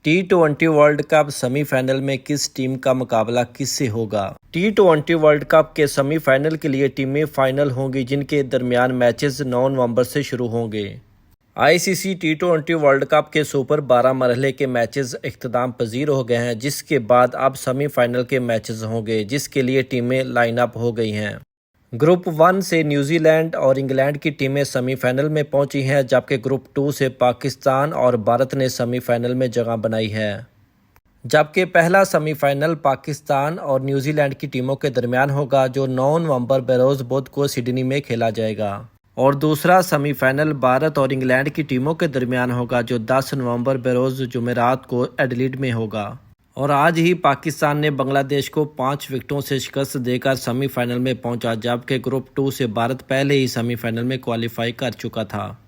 टी20 world cup semifinal में किस team का मुकाबला किससे होगा? टी20 वर्ल्ड कप के सेमीफाइनल के लिए टीमें फाइनल होंगी, जिनके दरमियान मैचेस 9 नवंबर से शुरू होंगे। आईसीसी टी20 वर्ल्ड कप के सुपर 12 मरहले के मैचेस इख्तिताम पजीर हो गए हैं, जिसके बाद अब सेमीफाइनल के मैचेस होंगे, जिसके लिए टीमें लाइन अप हो गई हैं। ग्रुप 1 से न्यूजीलैंड और इंग्लैंड की टीमें सेमीफाइनल में पहुंची हैं, जबकि ग्रुप 2 से पाकिस्तान और भारत ने सेमीफाइनल में जगह बनाई है। जबकि पहला सेमीफाइनल पाकिस्तान और न्यूजीलैंड की टीमों के दरमियान होगा, जो 9 नवंबर बरोज़ बुध को सिडनी में खेला जाएगा, और दूसरा सेमीफाइनल भारत और इंग्लैंड की टीमों के दरमियान होगा, जो 10 नवंबर बरोज़ जुमेरात को एडिलेड में होगा। और आज ही पाकिस्तान ने बांग्लादेश को 5 विकेटों से शिकस्त देकर सेमीफाइनल में पहुंचा, जबकि ग्रुप 2 से भारत पहले ही सेमीफाइनल में क्वालिफाई कर चुका था।